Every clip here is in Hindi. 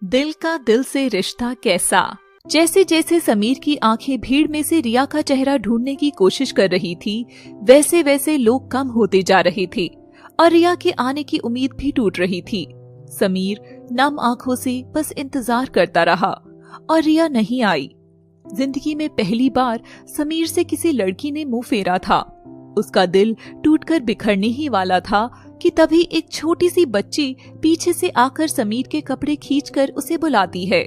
दिल का दिल से रिश्ता कैसा। जैसे जैसे समीर की आंखें भीड़ में से रिया का चेहरा ढूंढने की कोशिश कर रही थी, वैसे वैसे लोग कम होते जा रहे थे और रिया के आने की उम्मीद भी टूट रही थी। समीर नम आंखों से बस इंतजार करता रहा और रिया नहीं आई। जिंदगी में पहली बार समीर से किसी लड़की ने मुंह फेरा था। उसका दिल टूटकर बिखरने ही वाला था कि तभी एक छोटी सी बच्ची पीछे से आकर समीर के कपड़े खींचकर उसे बुलाती है।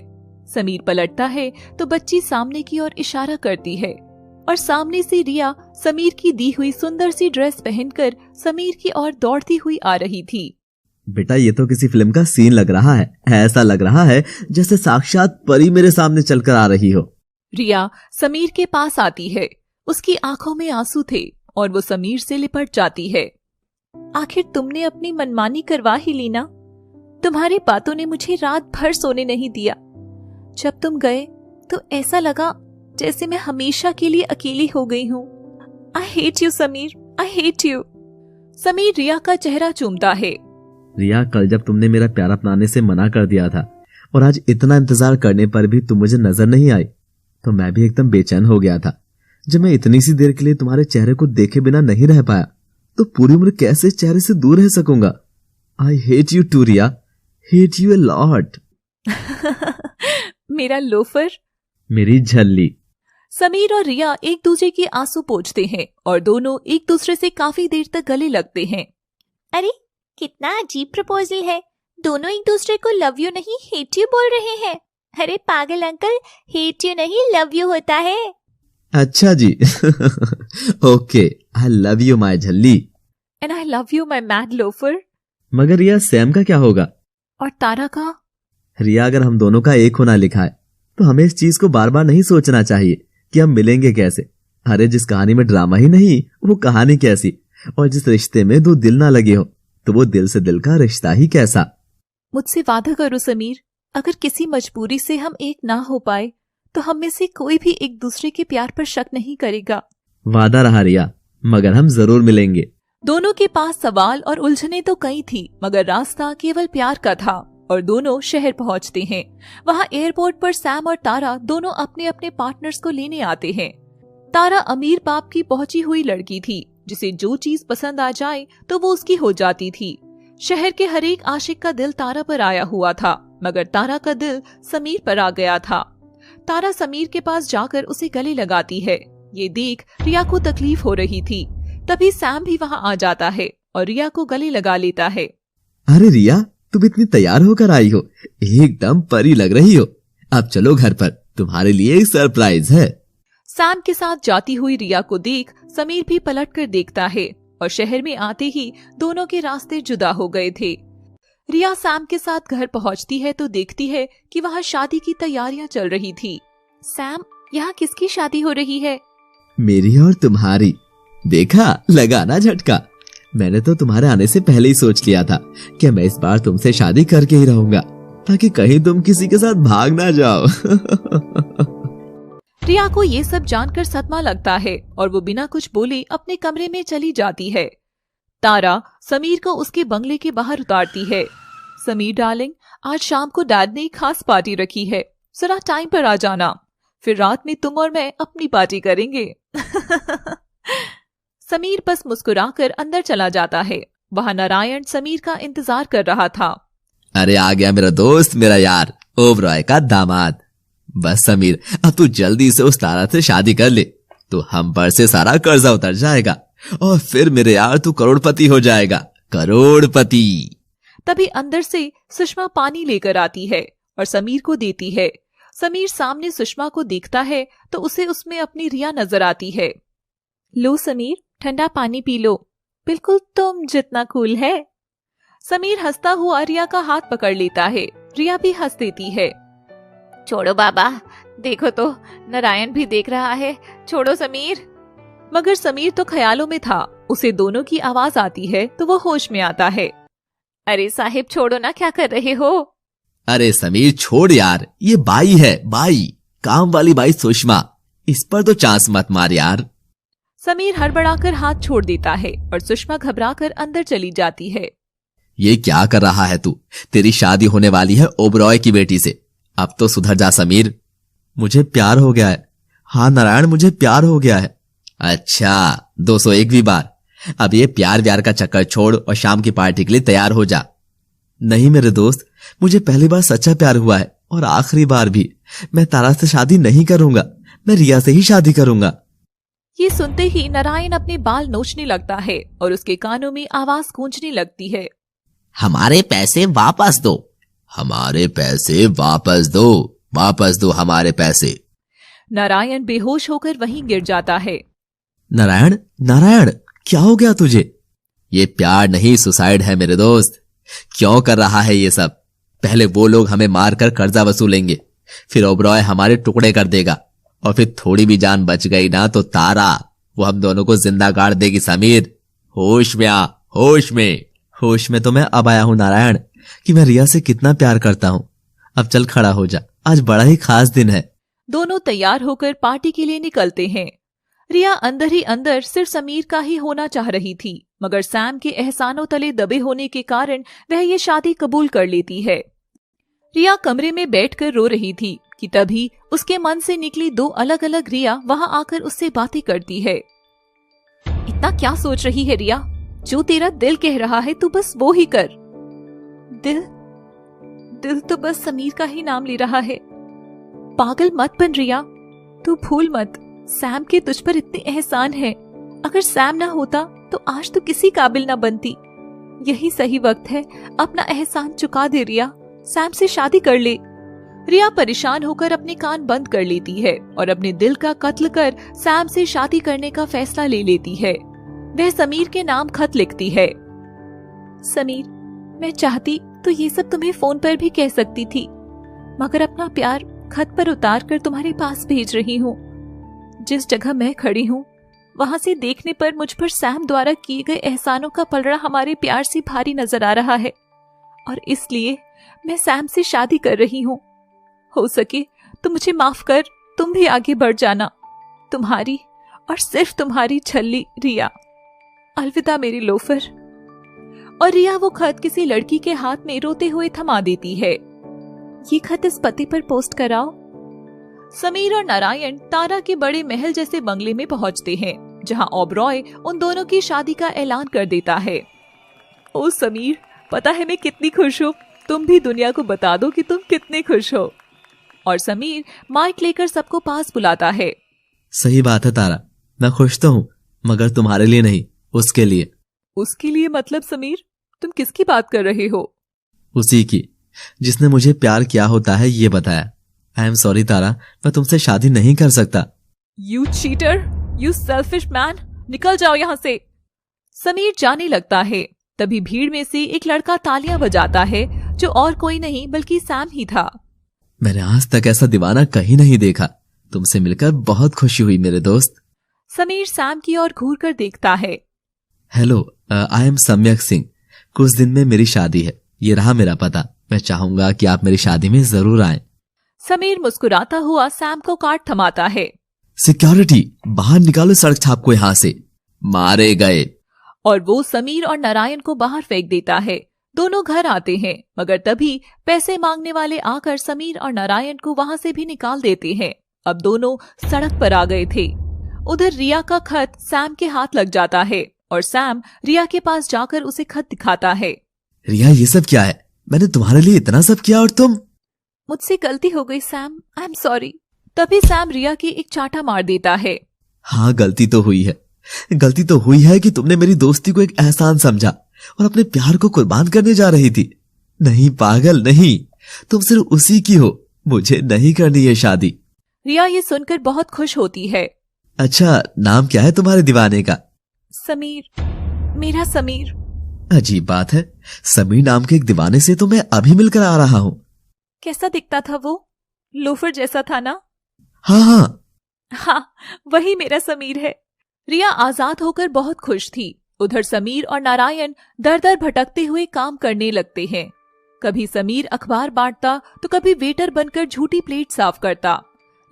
समीर पलटता है तो बच्ची सामने की ओर इशारा करती है और सामने से रिया समीर की दी हुई सुंदर सी ड्रेस पहनकर समीर की ओर दौड़ती हुई आ रही थी। बेटा, ये तो किसी फिल्म का सीन लग रहा है। ऐसा लग रहा है जैसे साक्षात परी मेरे सामने चलकर आ रही हो। रिया समीर के पास आती है। उसकी आंखों में आंसू थे और वो समीर से लिपट जाती है। आखिर तुमने अपनी मनमानी करवा ही ली ना। तुम्हारी बातों ने मुझे रात भर सोने नहीं दिया। जब तुम गए तो ऐसा लगा जैसे मैं हमेशा के लिए अकेली हो गई हूँ। I hate you Sameer, I hate you. Sameer Riya का चेहरा चूमता है। रिया, कल जब तुमने मेरा प्यार अपनाने से मना कर दिया था और आज इतना इंतजार करने पर भी तुम मुझे नजर नहीं आई, तो मैं भी एकदम बेचैन हो गया था। जब मैं इतनी सी देर के लिए तुम्हारे चेहरे को देखे बिना नहीं रह पाया, तो पूरी उम्र कैसे चेहरे से दूर रह सकूंगा। I hate you too Riya, hate you a lot. मेरा लोफर, मेरी झल्ली। समीर और रिया एक दूसरे के आंसू पोंछते हैं और दोनों एक दूसरे से काफी देर तक गले लगते हैं। अरे कितना अजीब प्रपोजल है। दोनों एक दूसरे को लव यू नहीं हेट यू बोल रहे हैं। अरे पागल अंकल, हेट यू नहीं लव यू होता है। अच्छा जी। Okay, I love you my झल्ली। And I love you my mad loafer. मगर रिया, सैम का क्या होगा? और तारा का? रिया, अगर हम दोनों का एक होना लिखा है तो हमें इस चीज को बार बार नहीं सोचना चाहिए कि हम मिलेंगे कैसे। अरे जिस कहानी में ड्रामा ही नहीं, वो कहानी कैसी। और जिस रिश्ते में दो दिल ना लगे हो, तो वो दिल से दिल का रिश्ता ही कैसा। मुझसे वादा करो समीर, अगर किसी मजबूरी से हम एक ना हो पाए तो हम में से कोई भी एक दूसरे के प्यार पर शक नहीं करेगा। वादा रहा रिया, मगर हम जरूर मिलेंगे। दोनों के पास सवाल और उलझने तो कई थी, मगर रास्ता केवल प्यार का था और दोनों शहर पहुंचते हैं। वहां एयरपोर्ट पर सैम और तारा दोनों अपने अपने पार्टनर्स को लेने आते हैं। तारा अमीर बाप की पहुंची हुई लड़की थी, जिसे जो चीज पसंद आ जाए तो वो उसकी हो जाती थी। शहर के हर एक आशिक का दिल तारा पर आया हुआ था, मगर तारा का दिल समीर पर आ गया था। तारा समीर के पास जाकर उसे गले लगाती है। ये देख रिया को तकलीफ हो रही थी। तभी सैम भी वहां आ जाता है और रिया को गले लगा लेता है। अरे रिया, तुम इतनी तैयार होकर आई हो, एकदम परी लग रही हो। अब चलो घर पर, तुम्हारे लिए एक सरप्राइज है। सैम के साथ जाती हुई रिया को देख समीर भी पलटकर देखता है और शहर में आते ही दोनों के रास्ते जुदा हो गए थे। रिया सैम के साथ घर पहुंचती है तो देखती है कि वहां शादी की तैयारियां चल रही थी। सैम, यहाँ किसकी शादी हो रही है? मेरी और तुम्हारी। देखा, लगाना झटका। मैंने तो तुम्हारे आने से पहले ही सोच लिया था कि मैं इस बार तुमसे शादी करके ही रहूंगा, ताकि कहीं तुम किसी के साथ भाग ना जाओ। रिया को ये सब जानकर सदमा लगता है और वो बिना कुछ बोले अपने कमरे में चली जाती है। तारा समीर को उसके बंगले के बाहर उतारती है। समीर डार्लिंग, आज शाम को डैड ने एक खास पार्टी रखी है, जरा टाइम पर आ जाना, फिर रात में तुम और मैं अपनी पार्टी करेंगे। समीर बस मुस्कुराकर अंदर चला जाता है। वहां नारायण समीर का इंतजार कर रहा था। अरे आ गया मेरा दोस्त, मेरा यार, ओबरॉय का दामाद। बस समीर, अब तू जल्दी से उस तारा से शादी कर ले, तो हम पर से सारा कर्जा उतर जाएगा और फिर मेरे यार तू करोड़पति हो जाएगा, करोड़पति। तभी अंदर से सुषमा पानी लेकर आती है और समीर को देती है। समीर सामने सुषमा को देखता है तो उसे उसमें अपनी रिया नजर आती है। लो समीर, ठंडा पानी पी लो, बिल्कुल तुम जितना कूल है। समीर हंसता हुआ रिया का हाथ पकड़ लेता है। रिया भी हंस देती है। छोड़ो बाबा, देखो तो नारायण भी देख रहा है, छोड़ो समीर। मगर समीर तो ख्यालों में था। उसे दोनों की आवाज आती है तो वो होश में आता है। अरे साहिब छोड़ो ना, क्या कर रहे हो? अरे समीर छोड़ यार, ये बाई है, बाई, काम वाली बाई सुषमा, इस पर तो चांस मत मार यार। समीर हड़बड़ाकर हाथ छोड़ देता है और सुषमा घबराकर अंदर चली जाती है। ये क्या कर रहा है तू? तेरी शादी होने वाली है ओबरॉय की बेटी से। अब तो सुधर जा समीर। मुझे प्यार हो गया है। हाँ नारायण, मुझे प्यार हो गया है। अच्छा, 201वीं बार। अब ये प्यार व्यार का चक्कर छोड़ और शाम की पार्टी के लिए तैयार हो जा। नहीं मेरे दोस्त, मुझे पहली बार सच्चा प्यार हुआ है और आखिरी बार भी। मैं तारा से शादी नहीं करूंगा, मैं रिया से ही शादी करूंगा। ये सुनते ही नारायण अपने बाल नोचने लगता है और उसके कानों में आवाज गूंजने लगती है। हमारे पैसे वापस दो, हमारे पैसे वापस दो, वापस दो हमारे पैसे। नारायण बेहोश होकर वहीं गिर जाता है। नारायण, नारायण, क्या हो गया तुझे? ये प्यार नहीं, सुसाइड है मेरे दोस्त। क्यों कर रहा है ये सब? पहले वो लोग हमें मारकर कर्जा वसूलेंगे, फिर ओबरॉय हमारे टुकड़े कर देगा, और फिर थोड़ी भी जान बच गई ना तो तारा, वो हम दोनों को जिंदा गाड़ देगी। समीर, होश में आ, होश में। होश में तो मैं अब आया हूं नारायण, कि मैं रिया से कितना प्यार करता हूं। अब चल खड़ा हो जा, आज बड़ा ही खास दिन है। दोनों तैयार होकर पार्टी के लिए निकलते हैं। रिया अंदर ही अंदर सिर्फ समीर का ही होना चाह रही थी, मगर सैम के एहसानों तले दबे होने के कारण वह ये शादी कबूल कर लेती है। रिया कमरे में बैठकर रो रही थी कि तभी उसके मन से निकली दो अलग अलग रिया वहां आकर उससे बातें करती है। इतना क्या सोच रही है रिया? जो तेरा दिल कह रहा है तू बस वो ही कर। दिल तो बस समीर का ही नाम ले रहा है। पागल मत बन रिया, तू भूल मत, सैम के तुझ पर इतने एहसान है। अगर सैम ना होता तो आज तू किसी काबिल ना बनती। यही सही वक्त है, अपना एहसान चुका दे रिया, सैम से शादी कर ले। रिया परेशान होकर अपने कान बंद कर लेती है और अपने दिल का कत्ल कर सैम से शादी करने का फैसला ले लेती है। वह समीर के नाम खत लिखती है। समीर, मैं चाहती तो ये सब तुम्हें फोन पर भी कह सकती थी, मगर अपना प्यार खत पर उतार कर तुम्हारे पास भेज रही हूँ। जिस जगह मैं खड़ी हूँ वहां से देखने पर मुझ पर सैम द्वारा किए गए एहसानों का पलड़ा हमारे प्यार से भारी नजर आ रहा है, और इसलिए मैं सैम से शादी कर रही हूँ। हो सके तो मुझे माफ कर, तुम भी आगे बढ़ जाना। तुम्हारी और सिर्फ तुम्हारी छल्ली रिया। अलविदा मेरी लोफर। और रिया वो खत किसी लड़की के हाथ में रोते हुए थमा देती है। ये खत इस पते पर पोस्ट कराओ। समीर और नारायण तारा के बड़े महल जैसे बंगले में पहुंचते हैं, जहां ओबरॉय उन दोनों की शादी का ऐलान कर देता है। ओ समीर, पता है मैं कितनी खुश हूँ, तुम भी दुनिया को बता दो कि तुम कितने खुश हो। और समीर माइक लेकर सबको पास बुलाता है। सही बात है तारा, मैं खुश तो हूँ, मगर तुम्हारे लिए नहीं, उसके लिए। उसके लिए मतलब समीर, तुम किसकी बात कर रहे हो? उसी की, जिसने मुझे प्यार किया होता है ये बताया। आई एम सॉरी तारा, मैं तुमसे शादी नहीं कर सकता। You cheater, you selfish man, निकल जाओ यहाँ से। समीर जाने लगता है, तभी भीड़ में से एक लड़का तालियां बजाता है, जो और कोई नहीं बल्कि सैम ही था। मैंने आज तक ऐसा दीवाना कहीं नहीं देखा, तुमसे मिलकर बहुत खुशी हुई मेरे दोस्त। समीर सैम की ओर घूर कर देखता है। हेलो, आई एम सम्यक सिंह। कुछ दिन में मेरी शादी है, ये रहा मेरा पता। मैं चाहूंगा कि आप मेरी शादी में जरूर आएं। समीर मुस्कुराता हुआ सैम को काट थमाता है। सिक्योरिटी, बाहर निकालो सड़क छाप को यहाँ से। मारे गए। और वो समीर और नारायण को बाहर फेंक देता है। दोनों घर आते हैं, मगर तभी पैसे मांगने वाले आकर समीर और नारायण को वहां से भी निकाल देते हैं। अब दोनों सड़क पर आ गए थे। उधर रिया का खत सैम के हाथ लग जाता है और सैम रिया के पास जाकर उसे खत दिखाता है। रिया, ये सब क्या है? मैंने तुम्हारे लिए इतना सब किया और तुम। मुझसे गलती हो गई सैम, आई एम सॉरी। तभी सैम रिया की एक चाटा मार देता है। हाँ, गलती तो हुई है। गलती तो हुई है कि तुमने मेरी दोस्ती को एक एहसान समझा और अपने प्यार को कुर्बान करने जा रही थी। नहीं पागल, नहीं, तुम सिर्फ उसी की हो, मुझे नहीं करनी ये शादी। रिया ये सुनकर बहुत खुश होती है। अच्छा, नाम क्या है तुम्हारे दीवाने का? समीर, मेरा समीर। अजीब बात है, समीर नाम के एक दीवाने से तो मैं अभी मिलकर आ रहा हूँ। कैसा दिखता था वो? लोफर जैसा था ना? हाँ, वही मेरा समीर है। रिया आजाद होकर बहुत खुश थी। उधर समीर और नारायण दर दर भटकते हुए काम करने लगते हैं। कभी समीर अखबार बांटता तो कभी वेटर बनकर झूठी प्लेट साफ करता।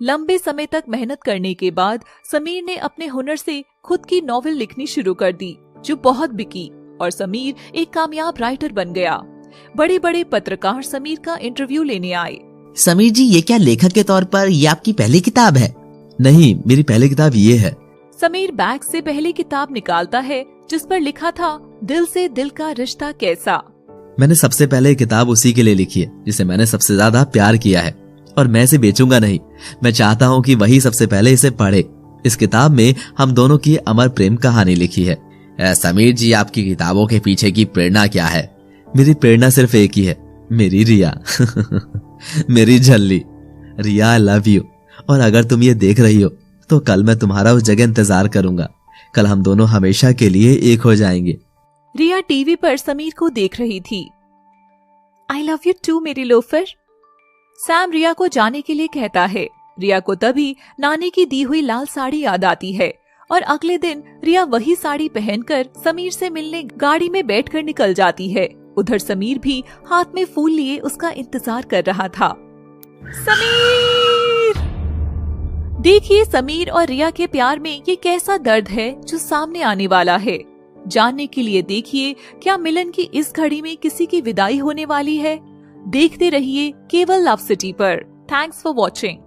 लंबे समय तक मेहनत करने के बाद समीर ने अपने हुनर से खुद की नॉवेल लिखनी शुरू कर दी, जो बहुत बिकी और समीर एक कामयाब राइटर बन गया। बड़े बड़े पत्रकार समीर का इंटरव्यू लेने आए। समीर जी, ये क्या लेखक के तौर पर ये आपकी पहली किताब है? नहीं, मेरी पहली किताब ये है। समीर बैग से पहली किताब निकालता है जिस पर लिखा था दिल से दिल का रिश्ता कैसा। मैंने सबसे पहले किताब उसी के लिए लिखी है जिसे मैंने सबसे ज्यादा प्यार किया है, और मैं इसे बेचूंगा नहीं। मैं चाहता हूँ कि वही सबसे पहले इसे पढ़े। इस किताब में हम दोनों की अमर प्रेम कहानी लिखी है। समीर जी, आपकी किताबों के पीछे की प्रेरणा क्या है? मेरी प्रेरणा सिर्फ एक ही है, मेरी रिया। मेरी झल्ली। रिया, आई लव यू। और अगर तुम ये देख रही हो तो कल मैं तुम्हारा उस जगह इंतजार करूंगा। कल हम दोनों हमेशा के लिए एक हो जाएंगे। रिया टीवी पर समीर को देख रही थी। आई लव यू टू मेरी लोफर। सैम रिया को जाने के लिए कहता है। रिया को तभी नानी की दी हुई लाल साड़ी याद आती है और अगले दिन रिया वही साड़ी पहनकर समीर से मिलने गाड़ी में बैठकर निकल जाती है। उधर समीर भी हाथ में फूल लिए उसका इंतजार कर रहा था। समीर! देखिए समीर और रिया के प्यार में ये कैसा दर्द है जो सामने आने वाला है। जानने के लिए देखिए क्या मिलन की इस घड़ी में किसी की विदाई होने वाली है। देखते रहिए केवल लव सिटी पर। Thanks for watching.